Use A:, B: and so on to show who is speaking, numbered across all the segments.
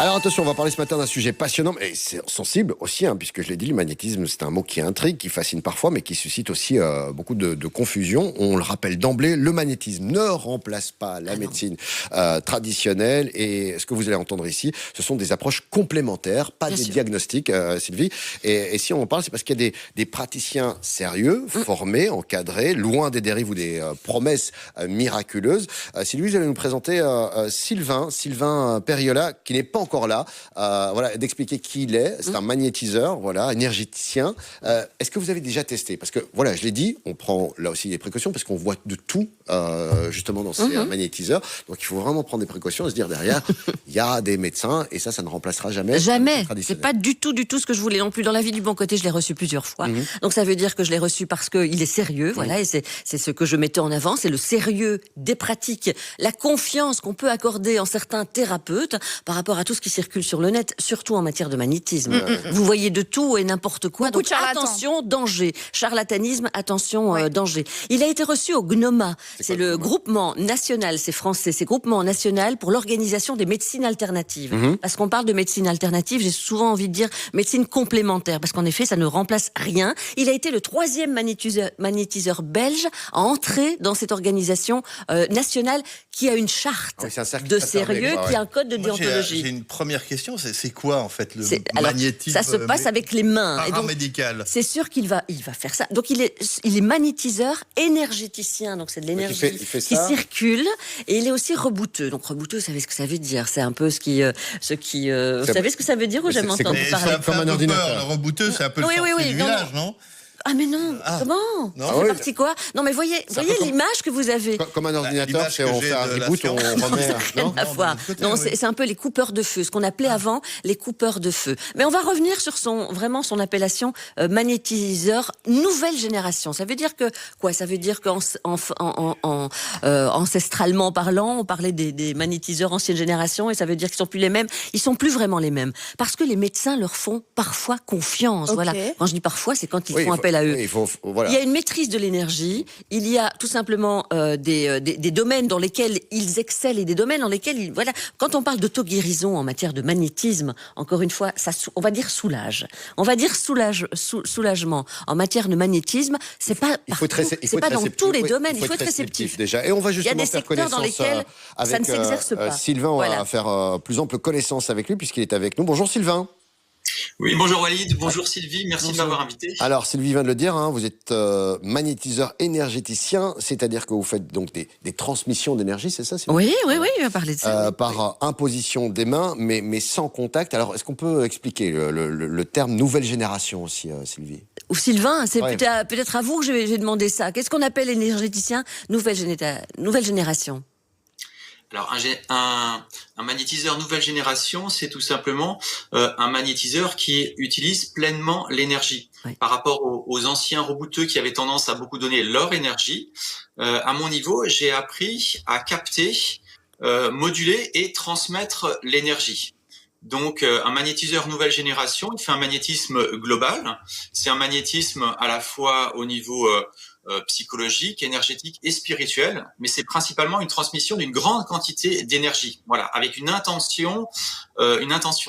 A: Alors attention, on va parler ce matin d'un sujet passionnant et sensible aussi, puisque je l'ai dit, le magnétisme, c'est un mot qui intrigue, qui fascine parfois, mais qui suscite aussi beaucoup de confusion. On le rappelle d'emblée, le magnétisme ne remplace pas la médecine traditionnelle. Et ce que vous allez entendre ici, ce sont des approches complémentaires, pas des diagnostics, Sylvie. Et si on en parle, c'est parce qu'il y a des praticiens sérieux, formés, encadrés, loin des dérives ou des promesses miraculeuses. Sylvie, vous allez nous présenter Sylvain Periola, qui n'est pas encore là, voilà, d'expliquer qui il est. C'est un magnétiseur, voilà, énergéticien. Est-ce que vous avez déjà testé? Parce que, voilà, je l'ai dit, on prend là aussi des précautions, parce qu'on voit de tout, justement, dans ces magnétiseurs. Donc, il faut vraiment prendre des précautions et se dire, derrière, il y a des médecins, et ça ne remplacera jamais.
B: Jamais. C'est pas du tout ce que je voulais non plus. Dans la vie du bon côté, je l'ai reçu plusieurs fois. Donc, ça veut dire que je l'ai reçu parce qu'il est sérieux, voilà, et c'est ce que je mettais en avant, c'est le sérieux des pratiques, la confiance qu'on peut accorder en certains thérapeutes par rapport à tout ce qui circule sur le net, surtout en matière de magnétisme. Vous voyez de tout et n'importe quoi.
C: Beaucoup
B: donc attention, danger. Charlatanisme, attention, danger. Il a été reçu au GNOMA. C'est le groupement national, c'est français, c'est groupement national pour l'organisation des médecines alternatives. Parce qu'on parle de médecine alternative, j'ai souvent envie de dire médecine complémentaire, parce qu'en effet, ça ne remplace rien. Il a été le 3e magnétiseur belge à entrer dans cette organisation nationale qui a une charte de sérieux, qui a un code de déontologie.
D: J'ai une première question, c'est quoi en fait le magnétisme?
B: Ça se passe avec les mains.
D: Paramédical.
B: C'est sûr qu'il va faire ça. Donc il est magnétiseur, énergéticien, donc c'est de l'énergie qui circule, et il est aussi rebouteux. Donc rebouteux, vous savez ce que ça veut dire? C'est un peu vous savez ce que ça veut dire ou jamais entendu parler?
D: Comme un ordinateur. Le rebouteux, c'est un peu le sorti du village, non?
B: Ah mais non, comment? C'est parti quoi? Non mais voyez l'image que vous avez.
A: Comme un ordinateur, on fait un reboot, on remet.
B: Non, c'est un peu les coupeurs de feu, ce qu'on appelait avant les coupeurs de feu. Mais on va revenir sur son appellation magnétiseur nouvelle génération. Ça veut dire que quoi? Ça veut dire ancestralement parlant, on parlait des magnétiseurs ancienne génération, et ça veut dire qu'ils sont plus les mêmes. Ils sont plus vraiment les mêmes parce que les médecins leur font parfois confiance. Voilà. Quand je dis parfois, c'est quand ils font appel à eux. Il y a une maîtrise de l'énergie, il y a tout simplement des domaines dans lesquels ils excellent et des domaines dans lesquels voilà. Quand on parle d'auto-guérison en matière de magnétisme, encore une fois, on va dire soulage. On va dire soulagement. En matière de magnétisme, c'est pas dans tous les domaines, il faut être réceptif.
A: Déjà. Et on va justement faire connaissance
B: dans lesquels
A: avec
B: ça ne s'exerce pas.
A: Sylvain, on va faire plus ample connaissance avec lui puisqu'il est avec nous. Bonjour Sylvain.
E: Oui, bonjour Walid, bonjour Sylvie, merci de m'avoir invité.
A: Alors Sylvie vient de le dire, vous êtes magnétiseur énergéticien, c'est-à-dire que vous faites donc des transmissions d'énergie, c'est ça Sylvie?
B: Oui, il va parler de ça.
A: Par imposition des mains, mais sans contact. Alors est-ce qu'on peut expliquer le terme nouvelle génération aussi, Sylvie?
B: Ou Sylvain, c'est peut-être à vous que je vais demander ça. Qu'est-ce qu'on appelle énergéticien nouvelle génération?
E: Alors, un magnétiseur nouvelle génération, c'est tout simplement un magnétiseur qui utilise pleinement l'énergie. Par rapport aux anciens rebouteux qui avaient tendance à beaucoup donner leur énergie, à mon niveau, j'ai appris à capter, moduler et transmettre l'énergie. Donc, un magnétiseur nouvelle génération, il fait un magnétisme global. C'est un magnétisme à la fois au niveau psychologique, énergétique et spirituel, mais c'est principalement une transmission d'une grande quantité d'énergie. Voilà, avec une intention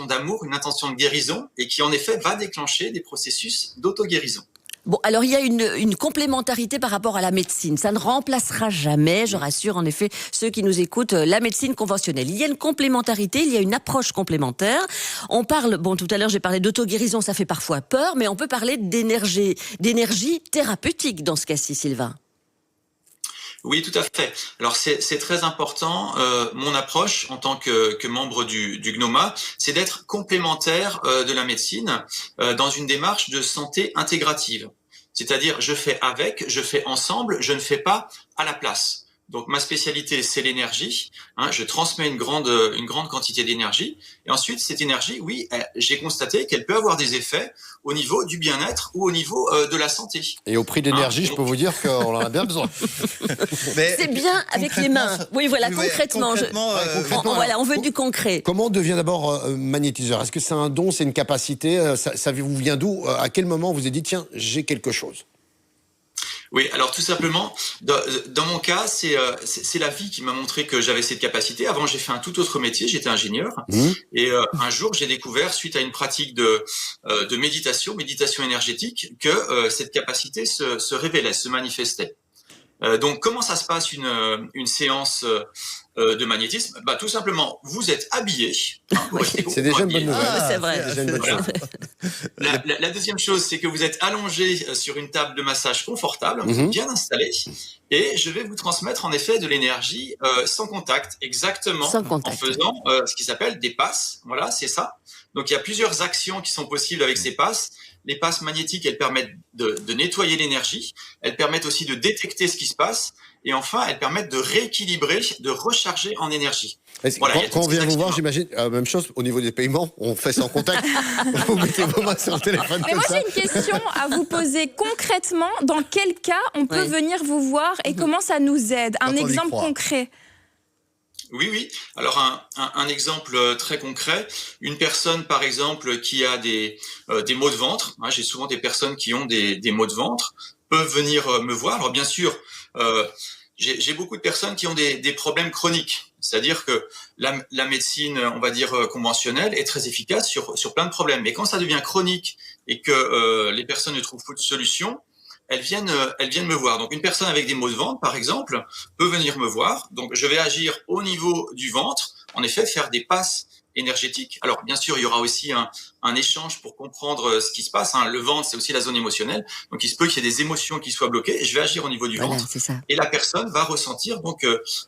E: d'amour, une intention de guérison, et qui en effet va déclencher des processus d'auto-guérison.
B: Bon, alors il y a une complémentarité par rapport à la médecine. Ça ne remplacera jamais, je rassure en effet ceux qui nous écoutent, la médecine conventionnelle. Il y a une complémentarité, il y a une approche complémentaire. On parle, tout à l'heure j'ai parlé d'auto-guérison, ça fait parfois peur, mais on peut parler d'énergie thérapeutique dans ce cas-ci, Sylvain.
E: Oui, tout à fait. Alors c'est très important. Mon approche en tant que membre du GNOMA, c'est d'être complémentaire de la médecine dans une démarche de santé intégrative. C'est-à-dire je fais ensemble, je ne fais pas à la place. Donc ma spécialité c'est l'énergie. Je transmets une grande quantité d'énergie. Et ensuite cette énergie, oui, j'ai constaté qu'elle peut avoir des effets au niveau du bien-être ou au niveau de la santé.
A: Et au prix d'énergie, je peux vous dire qu'on en a bien besoin.
B: C'est bien avec les mains. Oui, voilà, concrètement. On veut du concret.
A: Comment on devient d'abord magnétiseur? Est-ce que c'est un don, c'est une capacité? Ça vous vient d'où? À quel moment vous avez dit, tiens, j'ai quelque chose?
E: Oui, alors tout simplement, dans mon cas, c'est la vie qui m'a montré que j'avais cette capacité. Avant, j'ai fait un tout autre métier, j'étais ingénieur. Et un jour, j'ai découvert, suite à une pratique de méditation énergétique, que cette capacité se révélait, se manifestait. Donc, comment ça se passe une séance de magnétisme? Tout simplement, vous êtes habillé.
A: C'est déjà une bonne nouvelle.
B: C'est vrai.
E: La deuxième chose, c'est que vous êtes allongé sur une table de massage confortable, bien installé, et je vais vous transmettre en effet de l'énergie sans contact, exactement, en faisant ce qui s'appelle des passes. Voilà, c'est ça. Donc, il y a plusieurs actions qui sont possibles avec ces passes. Les passes magnétiques, elles permettent de nettoyer l'énergie. Elles permettent aussi de détecter ce qui se passe. Et enfin, elles permettent de rééquilibrer, de recharger en énergie.
A: Voilà, quand on vient vous voir, j'imagine, même chose au niveau des paiements, on fait sans contact. Vous mettez vos mains sur le téléphone.
C: Mais moi, j'ai une question à vous poser concrètement. Dans quel cas on peut venir vous voir et comment ça nous aide? Un exemple concret.
E: Oui. Alors un exemple très concret, une personne par exemple qui a des maux de ventre, j'ai souvent des personnes qui ont des maux de ventre, peuvent venir me voir. Alors bien sûr, j'ai beaucoup de personnes qui ont des problèmes chroniques, c'est-à-dire que la médecine, on va dire conventionnelle, est très efficace sur plein de problèmes. Mais quand ça devient chronique et que les personnes ne trouvent pas de solution, elles viennent me voir. Donc, une personne avec des maux de ventre, par exemple, peut venir me voir. Donc, je vais agir au niveau du ventre. En effet, faire des passes énergétiques. Alors, bien sûr, il y aura aussi un échange pour comprendre ce qui se passe. Le ventre, c'est aussi la zone émotionnelle. Donc, il se peut qu'il y ait des émotions qui soient bloquées. Et je vais agir au niveau du ventre.
B: C'est ça.
E: Et la personne va ressentir donc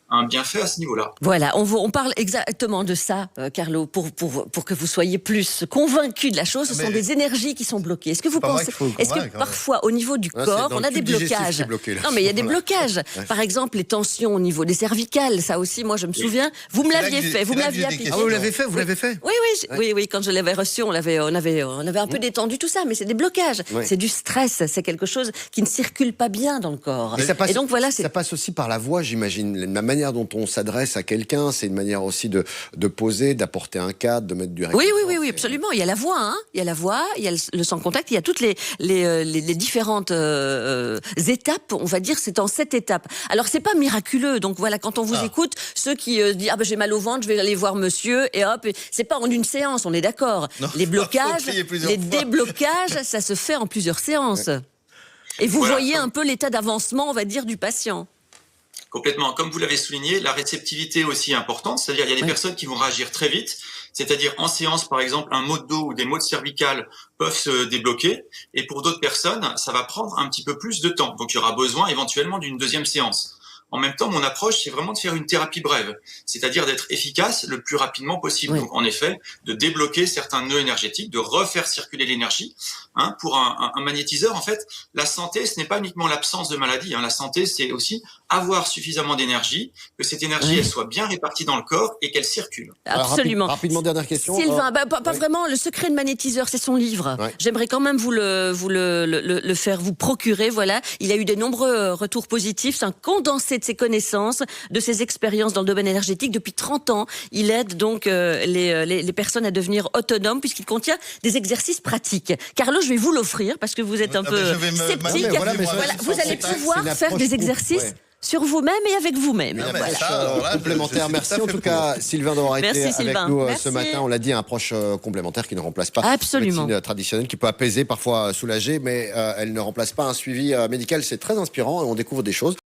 E: un bienfait à ce niveau-là.
B: Voilà, on parle exactement de ça, Carlo, pour que vous soyez plus convaincus de la chose. Ce sont des énergies qui sont bloquées. Est-ce que vous pensez, que parfois, au niveau du corps, on a des blocages? Non, mais il y a des blocages. Par exemple, les tensions au niveau des cervicales. Ça aussi, moi, je me souviens. Vous me l'aviez fait. Vous me l'aviez appliqué.
A: Ah, vous l'avez fait? Vous l'avez fait?
B: Oui. Quand je l'avais reçu, on avait un peu détendu tout ça, mais c'est des blocages. C'est du stress. C'est quelque chose qui ne circule pas bien dans le corps.
A: Et donc voilà, ça passe aussi par la voix, j'imagine. La manière dont on s'adresse à quelqu'un, c'est une manière aussi de poser, d'apporter un cadre, de mettre du réconfort.
B: Oui, absolument. Il y a la voix, il y a la voix, il y a le sans contact, il y a toutes les différentes étapes. On va dire, c'est en 7 étapes. Alors c'est pas miraculeux. Donc voilà, quand on vous écoute, ceux qui disent j'ai mal au ventre, je vais aller voir monsieur, et hop, c'est pas en une séance, on est d'accord. Les blocages, les déblocages, ça se fait en plusieurs séances. Et vous voyez un peu l'état d'avancement, on va dire, du patient.
E: Complètement. Comme vous l'avez souligné, la réceptivité aussi est importante. C'est-à-dire, il y a des personnes qui vont réagir très vite. C'est-à-dire, en séance, par exemple, un mot de dos ou des maux de cervicales peuvent se débloquer. Et pour d'autres personnes, ça va prendre un petit peu plus de temps. Donc, il y aura besoin éventuellement d'une deuxième séance. En même temps, mon approche, c'est vraiment de faire une thérapie brève, c'est-à-dire d'être efficace le plus rapidement possible. Donc, en effet, de débloquer certains nœuds énergétiques, de refaire circuler l'énergie. Pour un magnétiseur, en fait, la santé, ce n'est pas uniquement l'absence de maladie. La santé, c'est aussi avoir suffisamment d'énergie, que cette énergie, elle soit bien répartie dans le corps et qu'elle circule.
B: Absolument.
A: Rapidement, dernière question.
B: Sylvain, pas vraiment. Le secret de magnétiseur, c'est son livre. J'aimerais quand même vous le faire, vous procurer. Voilà. Il a eu de nombreux retours positifs. C'est un condensé de ses connaissances, de ses expériences dans le domaine énergétique. Depuis 30 ans, il aide donc les personnes à devenir autonomes puisqu'il contient des exercices pratiques. Carlo, je vais vous l'offrir parce que vous êtes un peu sceptique. Vous allez pouvoir faire des exercices sur vous-même et avec vous-même.
A: Complémentaire. Merci en tout cas, Sylvain, d'avoir été avec nous ce matin. On l'a dit, un approche complémentaire qui ne remplace pas la médecine traditionnelle, qui peut apaiser, parfois soulager, mais elle ne remplace pas un suivi médical. C'est très inspirant et on découvre des choses.